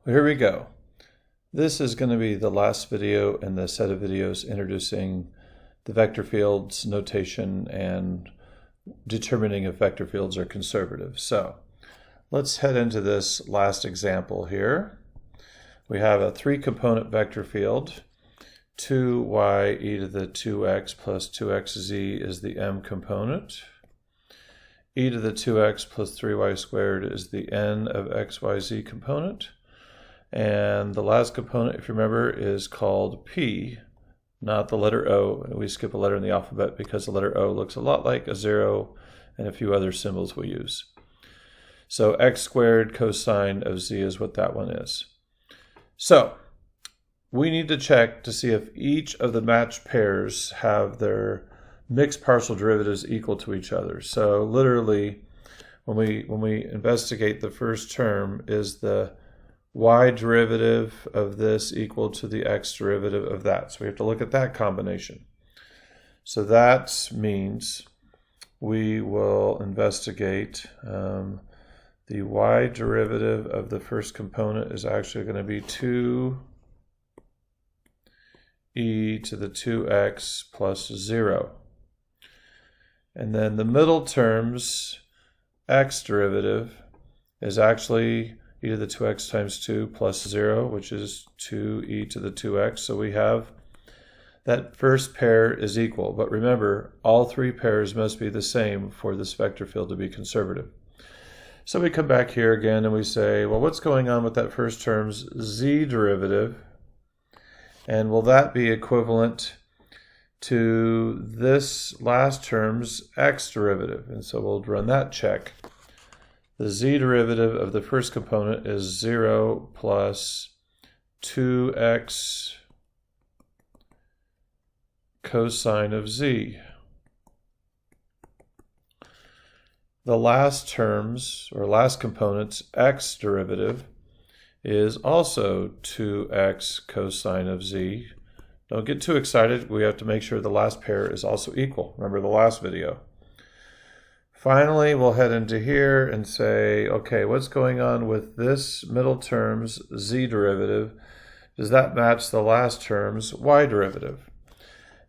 Well, here we go. This is going to be the last video in the set of videos introducing the vector fields notation and determining if vector fields are conservative. So let's head into this last example here. We have a three-component vector field. 2y e to the 2x plus 2xz is the m component. E to the 2x plus 3y squared is the n of xyz component. And the last component, if you remember, is called p, not the letter O. We skip a letter in the alphabet because the letter O looks a lot like a 0 and a few other symbols we use. So x squared cosine of z is what that one is. So we need to check to see if each of the matched pairs have their mixed partial derivatives equal to each other. So literally, when we investigate the first term, is the y derivative of this equal to the x derivative of that? So we have to look at that combination. So that means we will investigate the y derivative of the first component is actually going to be 2 e to the 2x plus 0. And then the middle term's x derivative is actually e to the 2x times 2 plus 0, which is 2e to the 2x. So we have that first pair is equal. But remember, all three pairs must be the same for this vector field to be conservative. So we come back here again and we say, well, what's going on with that first term's z derivative? And will that be equivalent to this last term's x derivative? And so we'll run that check. The z derivative of the first component is 0 plus 2x cosine of z. The last term's, or last component's x derivative is also 2x cosine of z. Don't get too excited. We have to make sure the last pair is also equal. Remember the last video. Finally, we'll head into here and say, okay, what's going on with this middle term's z derivative? Does that match the last term's y derivative?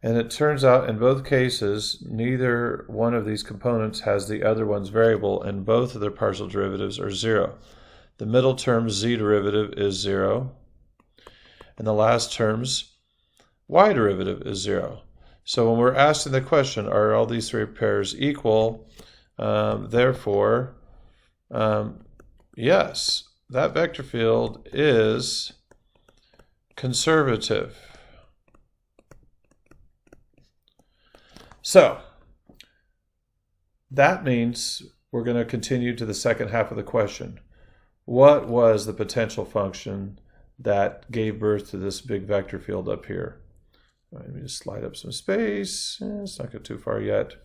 And it turns out in both cases, neither one of these components has the other one's variable, and both of their partial derivatives are 0. The middle term's z derivative is 0, and the last term's y derivative is 0. So when we're asking the question, are all these three pairs equal? Therefore, yes, that vector field is conservative. So that means we're going to continue to the second half of the question. What was the potential function that gave birth to this big vector field up here? Let me just slide up some space. Let's not go too far yet.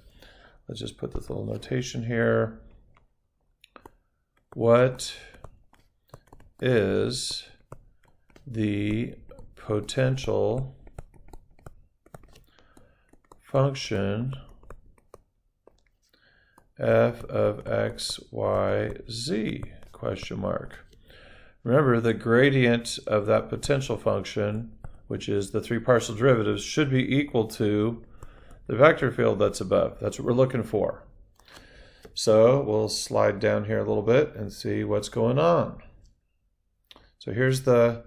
Let's just put this little notation here. What is the potential function f of x, y, z? Question mark. Remember, the gradient of that potential function, which is the three partial derivatives, should be equal to the vector field that's above. That's what we're looking for. So we'll slide down here a little bit and see what's going on. So here's the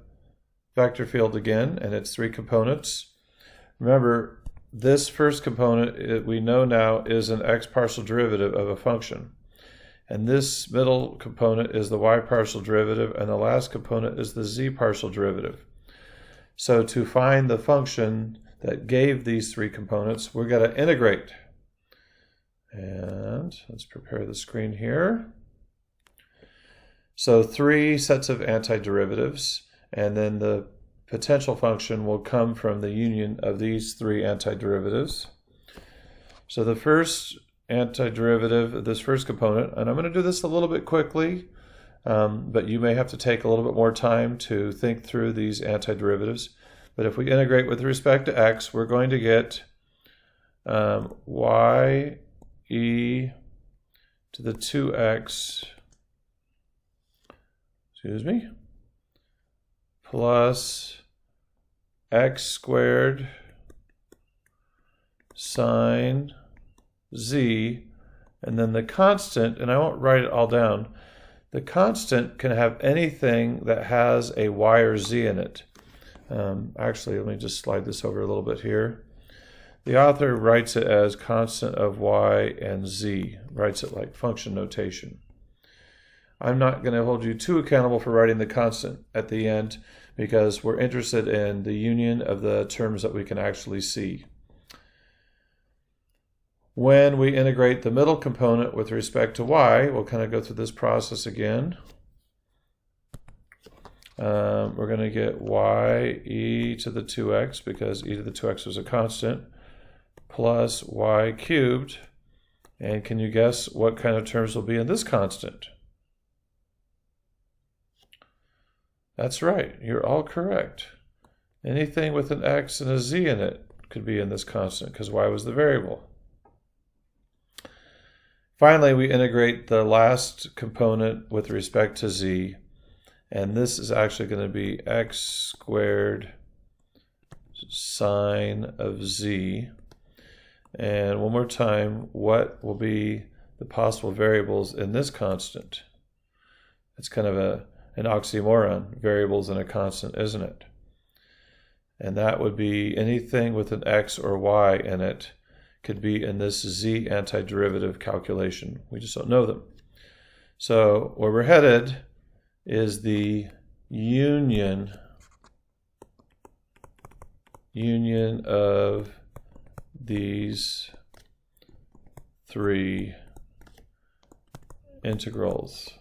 vector field again, and its three components. Remember, this first component, we know now, is an x partial derivative of a function. And this middle component is the y partial derivative, and the last component is the z partial derivative. So to find the function that gave these three components, we're going to integrate. And let's prepare the screen here. So three sets of antiderivatives, and then the potential function will come from the union of these three antiderivatives. So the first antiderivative of this first component, and I'm going to do this a little bit quickly, but you may have to take a little bit more time to think through these antiderivatives. But if we integrate with respect to x, we're going to get y e to the 2x, excuse me, plus x squared sine z, and then the constant, and I won't write it all down, the constant can have anything that has a y or z in it. Actually, let me just slide this over a little bit here. The author writes it as constant of y and z, writes it like function notation. I'm not going to hold you too accountable for writing the constant at the end because we're interested in the union of the terms that we can actually see. When we integrate the middle component with respect to y, we'll kind of go through this process again. We're going to get y e to the 2x because e to the 2x was a constant, plus y cubed. And can you guess what kind of terms will be in this constant? That's right, you're all correct. Anything with an x and a z in it could be in this constant because y was the variable. Finally, we integrate the last component with respect to z, and this is actually going to be x squared sine of z. And one more time, what will be the possible variables in this constant? It's kind of an oxymoron, variables and a constant, isn't it? And that would be anything with an x or y in it could be in this z antiderivative calculation. We just don't know them. So where we're headed is the union of these three integrals.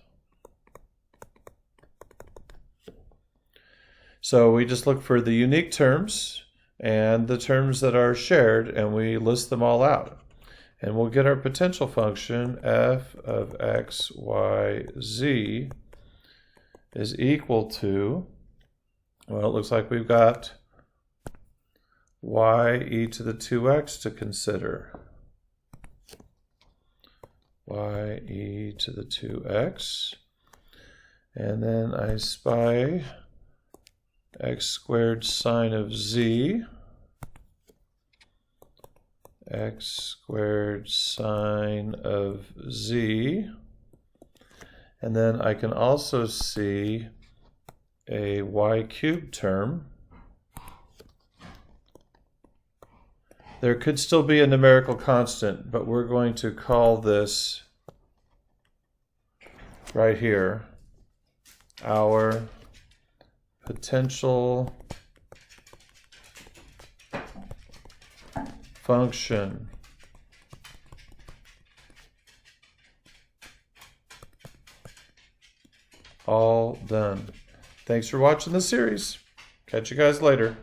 So we just look for the unique terms and the terms that are shared, and we list them all out. And we'll get our potential function f of x, y, z is equal to, well, it looks like we've got y e to the 2x to consider. Y e to the 2x. And then I spy x squared sine of z, x squared sine of z, and then I can also see a y cubed term. There could still be a numerical constant, but we're going to call this right here our potential function. All done. Thanks for watching the series. Catch you guys later.